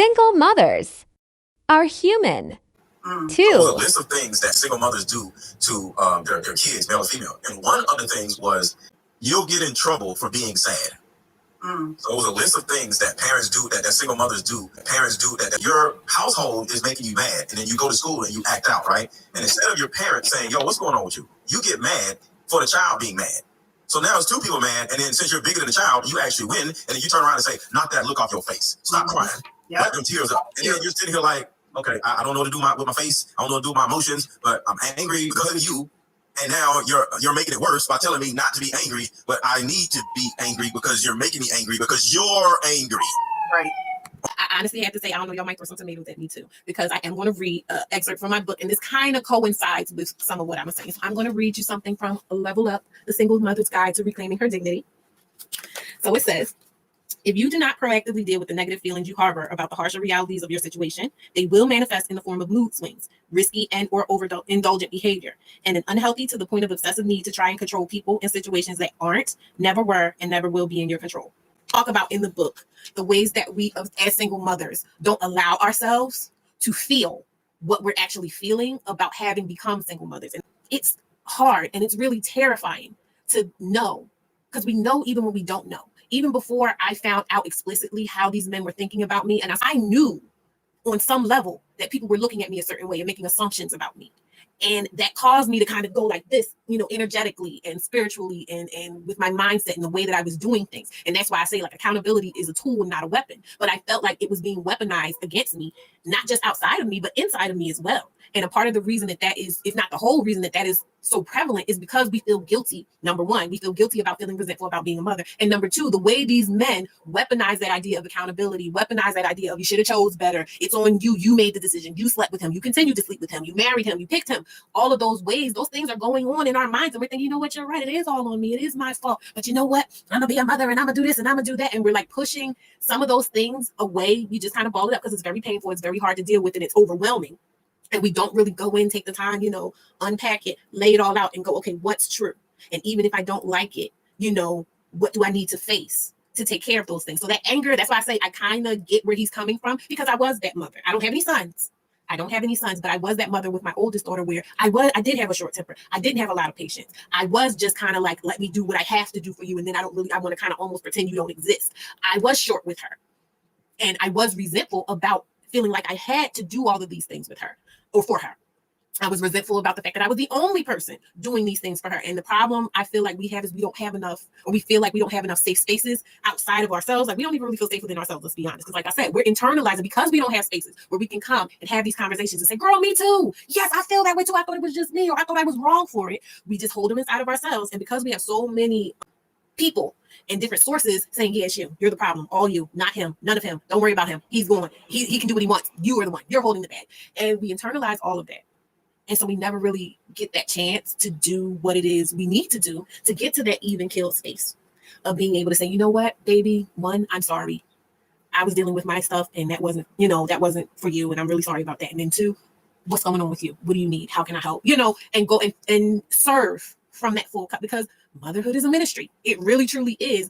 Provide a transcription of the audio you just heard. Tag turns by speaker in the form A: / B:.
A: Single mothers are human,
B: So it was a
A: too.
B: list of things that single mothers do to their kids, male or female. And one of the things was you'll get in trouble for being sad. So it was a list of things that parents do, that single mothers do. Parents do that your household is making you mad. And then you go to school and you act out, right? And instead of your parents saying, yo, what's going on with you? You get mad for the child being mad. So now it's two people mad. And then since you're bigger than the child, you actually win. And then you turn around and say, knock that look off your face. Stop crying. Wipe them tears up. And then you're sitting here like, okay, I don't know what to do with my face. I don't know what to do with my emotions, but I'm angry because of you. And now you're making it worse by telling me not to be angry, but I need to be angry because you're making me angry because you're angry.
C: Right. I honestly have to say, I don't know, y'all might throw some tomatoes at me too, because I am going to read an excerpt from my book, and this kind of coincides with some of what I'm saying. So I'm going to read you something from Level Up, The Single Mother's Guide to Reclaiming Her Dignity. So it says, if you do not proactively deal with the negative feelings you harbor about the harsher realities of your situation, they will manifest in the form of mood swings, risky and or overindulgent behavior, and an unhealthy to the point of obsessive need to try and control people in situations that aren't, never were, and never will be in your control. Talk about in the book the ways that we as single mothers don't allow ourselves to feel what we're actually feeling about having become single mothers. And it's hard and it's really terrifying to know, because we know even when we don't know. Even before I found out explicitly how these men were thinking about me, and I knew on some level that people were looking at me a certain way and making assumptions about me. And that caused me to kind of go like this, energetically and spiritually and with my mindset and the way that I was doing things. And that's why I say, like, accountability is a tool and not a weapon. But I felt like it was being weaponized against me, not just outside of me, but inside of me as well. And a part of the reason that is, if not the whole reason that is so prevalent, is because we feel guilty. Number one, we feel guilty about feeling resentful about being a mother. And number two, the way these men weaponize that idea of accountability, weaponize that idea of you should have chose better. It's on you. You made the decision. You slept with him. You continued to sleep with him. You married him. You picked him. All of those ways, those things are going on in our minds. And we're thinking, you know what, you're right. It is all on me. It is my fault. But you know what? I'm going to be a mother and I'm going to do this and I'm going to do that. And we're like pushing some of those things away. We just kind of ball it up because it's very painful. It's very hard to deal with and it's overwhelming. And we don't really go in, take the time, unpack it, lay it all out and go, okay, what's true? And even if I don't like it, what do I need to face to take care of those things? So that anger, that's why I say I kind of get where he's coming from, because I was that mother. I don't have any sons. But I was that mother with my oldest daughter where I did have a short temper. I didn't have a lot of patience. I was just kind of like, let me do what I have to do for you. And then I want to kind of almost pretend you don't exist. I was short with her. And I was resentful about feeling like I had to do all of these things with her or for her. I was resentful about the fact that I was the only person doing these things for her. And the problem I feel like we have is we don't have enough, or we feel like we don't have enough safe spaces outside of ourselves. Like we don't even really feel safe within ourselves, let's be honest. Because like I said, we're internalizing because we don't have spaces where we can come and have these conversations and say, girl, me too. Yes, I feel that way too. I thought it was just me, or I thought I was wrong for it. We just hold them inside of ourselves. And because we have so many people and different sources saying, yeah, it's you. You're the problem. All you, not him. None of him. Don't worry about him. He's going. He can do what he wants. You are the one. You're holding the bag. And we internalize all of that. And so we never really get that chance to do what it is we need to do to get to that even kill space of being able to say, you know what, baby, one, I'm sorry. I was dealing with my stuff and that wasn't for you. And I'm really sorry about that. And then two, what's going on with you? What do you need? How can I help? And go and serve from that full cup, because motherhood is a ministry. It really, truly is.